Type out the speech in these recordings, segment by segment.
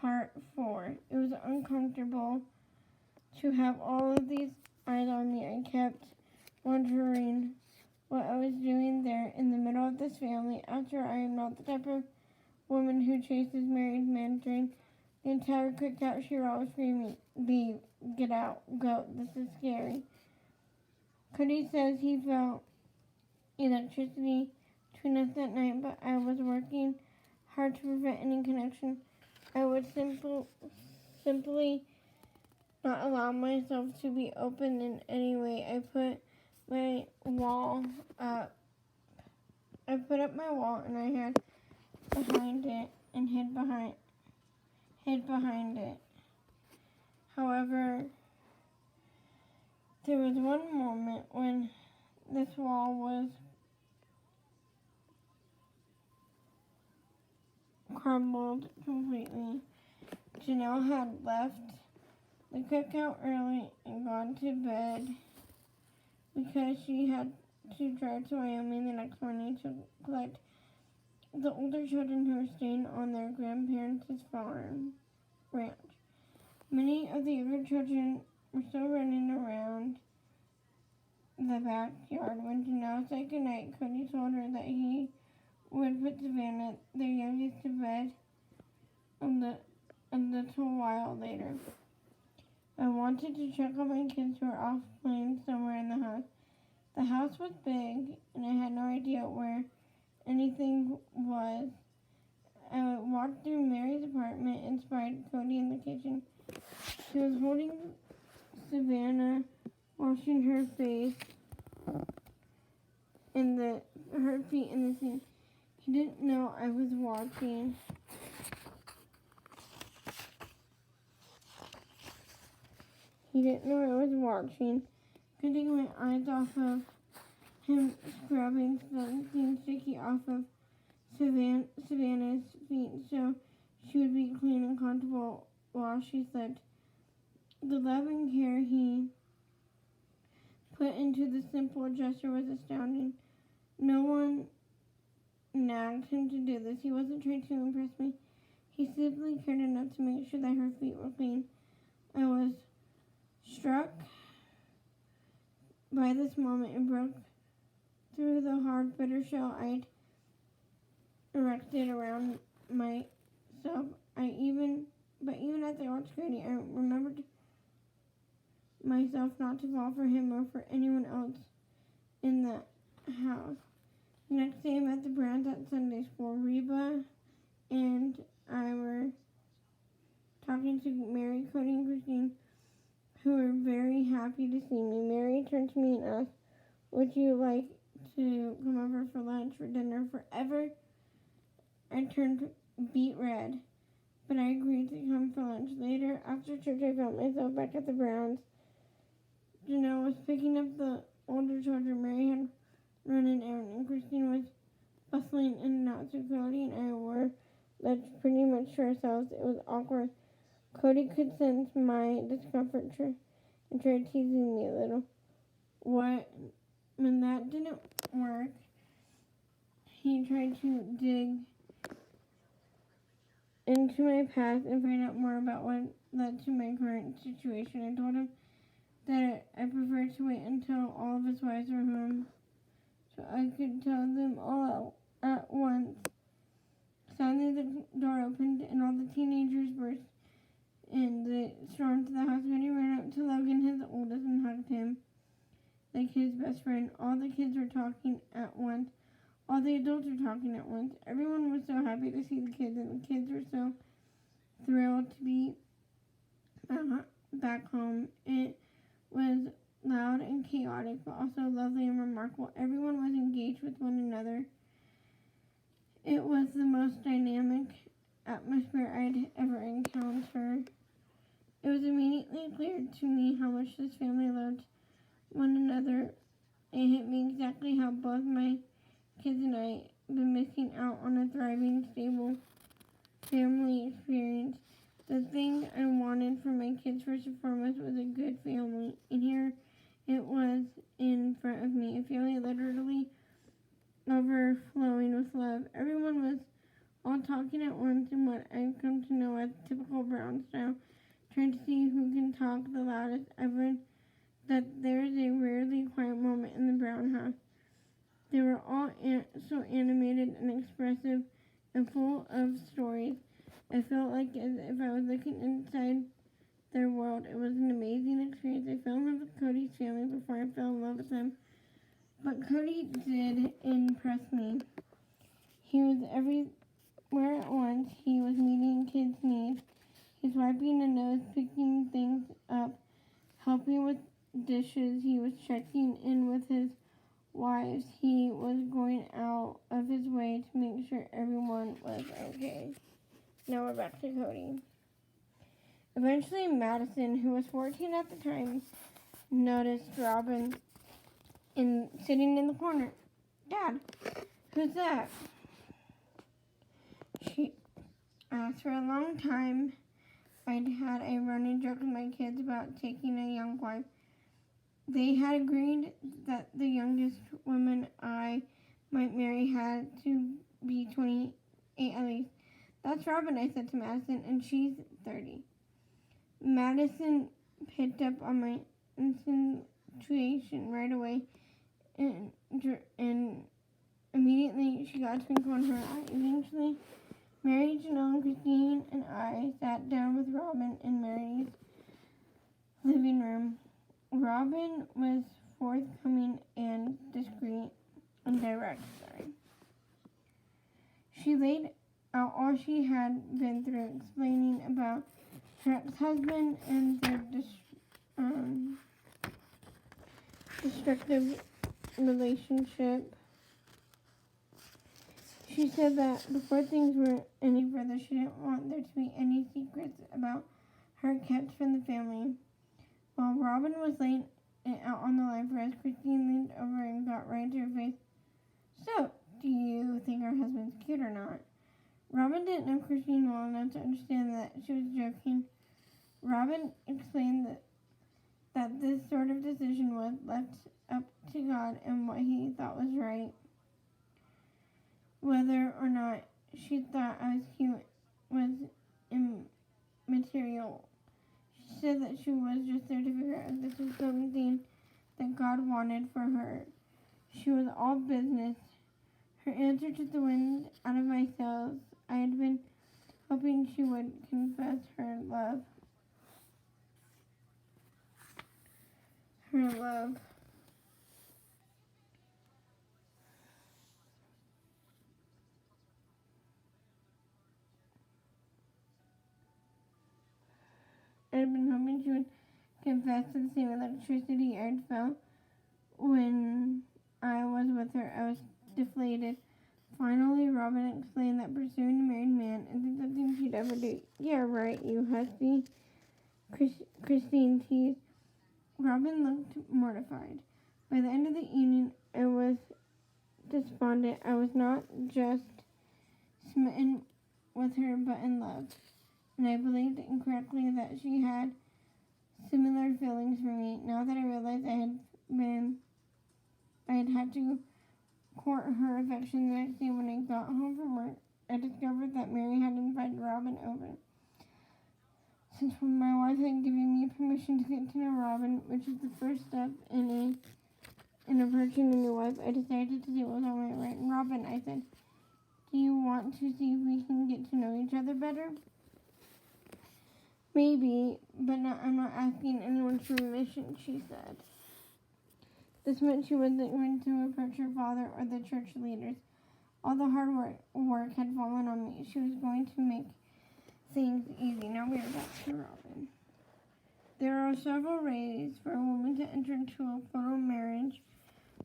Part 4. It was uncomfortable to have all of these eyes on me. I kept wondering what I was doing there in the middle of this family. After I am not the type of woman who chases married men. During the entire cookout, she was always screaming, "Leave, get out, go, this is scary." Cody says he felt electricity between us that night, but I was working hard to prevent any connection. I would simply not allow myself to be open in any way. I put my wall up. I put up my wall and I hid behind it and hid behind it. However, there was one moment when this wall was crumbled completely. Janelle had left the cookout early and gone to bed because she had to drive to Wyoming the next morning to collect the older children who were staying on their grandparents' ranch. Many of the younger children were still running around the backyard. When Janelle said goodnight, Cody told her that he would put Savannah, their youngest, to bed a little while later. I wanted to check on my kids who were off playing somewhere in the house. The house was big, and I had no idea where anything was. I walked through Mary's apartment and spied Cody in the kitchen. She was holding Savannah, washing her face and her feet in the sink. He didn't know I was watching. Getting my eyes off of him, scrubbing something sticky off of Savannah's feet so she would be clean and comfortable while she slept. The love and care he put into the simple gesture was astounding. No one nagged him to do this. He wasn't trying to impress me. He simply cared enough to make sure that her feet were clean. I was struck by this moment and broke through the hard, bitter shell I'd erected around myself. But even as I watched Cody, I remembered myself not to fall for him or for anyone else in the house. The next day, I met the Browns at Sunday school. Reba and I were talking to Mary, Cody, and Christine, who were very happy to see me. Mary turned to me and asked, "Would you like to come over for lunch, for dinner, forever?" I turned beet red, but I agreed to come for lunch. Later, after church, I found myself back at the Browns. Janelle was picking up the older children. Mary had run an errand, and Christine was bustling in and out. So Cody and I were left pretty much to ourselves. It was awkward. Cody could sense my discomfort and tried teasing me a little. When that didn't work, he tried to dig into my past and find out more about what led to my current situation. I told him that I preferred to wait until all of his wives were home so I could tell them all at once. Suddenly the door opened and all the teenagers burst in. They stormed to the house. Cody ran up to Logan, his oldest, and hugged him like his best friend. All the kids were talking at once. All the adults were talking at once. Everyone was so happy to see the kids, and the kids were so thrilled to be back home. It was loud and chaotic, but also lovely and remarkable. Everyone was engaged with one another. It was the most dynamic atmosphere I'd ever encountered. It was immediately clear to me how much this family loved one another. It hit me exactly how both my kids and I been missing out on a thriving, stable family experience. The thing I wanted for my kids first and foremost was a good family, and here it was in front of me, a family literally overflowing with love. Everyone was all talking at once in what I've come to know as typical Brown style, trying to see who can talk the loudest. I've learned that there is a rarely quiet moment in the Brown house. They were all so animated and expressive and full of stories. I felt like as if I was looking inside their world. It was an amazing experience. I fell in love with Cody's family before I fell in love with him. But Cody did impress me. He was everywhere at once. He was meeting kids' needs. He's wiping a nose, picking things up, helping with dishes. He was checking in with his wives. He was going out of his way to make sure everyone was okay. Now we're back to Cody. Eventually, Madison, who was 14 at the time, noticed Robin sitting in the corner. Dad, who's that? She asked. For a long time, I'd had a running joke with my kids about taking a young wife. They had agreed that the youngest woman I might marry had to be 28 at least. That's Robin, I said to Madison, and she's 30. Madison picked up on my insinuation right away, and immediately she got a twinkle in her eye. Eventually, Mary, Janelle, Christine, and I sat down with Robin in Mary's living room. Robin was forthcoming and discreet and direct. She laid out all she had been through, explaining about her ex-husband and their destructive relationship. She said that before things went any further, she didn't want there to be any secrets about her kept from the family. While Robin was laying it out on the line for us, Christine leaned over and got right into her face. So, do you think her husband's cute or not? Robin didn't know Christine well enough to understand that she was joking. Robin explained that this sort of decision was left up to God and what he thought was right. Whether or not she thought I was cute was immaterial. She said that she was just there to figure out if this was something that God wanted for her. She was all business. Her answer took the wind out of my sails. I had been hoping she would confess her love. Her love. I had been hoping she would confess to the same electricity I'd felt when I was with her. I was deflated. Finally, Robin explained that pursuing a married man isn't something she'd ever do. Yeah, right, you hussy. Christine teased. Robin looked mortified. By the end of the evening, I was despondent. I was not just smitten with her, but in love. And I believed incorrectly that she had similar feelings for me. Now that I realized I had had to court her affection the next day when I got home from work, I discovered that Mary had invited Robin over. Since my wife had given me permission to get to know Robin, which is the first step in approaching a new wife, I decided to do what was on my right. And Robin, I said, do you want to see if we can get to know each other better? Maybe, but I'm not asking anyone's permission, she said. This meant she wasn't going to approach her father or the church leaders. All the hard work had fallen on me. She was going to make things easy. Now we are back to Robin. There are several ways for a woman to enter into a photo marriage.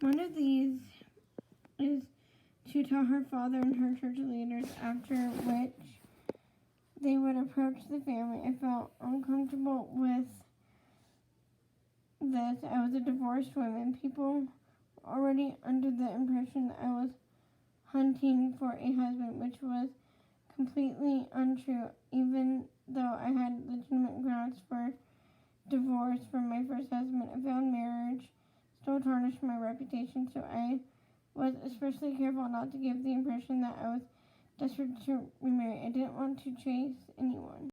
One of these is to tell her father and her church leaders, after which they would approach the family. I felt uncomfortable with this. I was a divorced woman. People were already under the impression that I was hunting for a husband, which was completely untrue. Even though I had legitimate grounds for divorce from my first husband, a failed marriage still tarnished my reputation, so I was especially careful not to give the impression that I was desperate to remarry. I didn't want to chase anyone.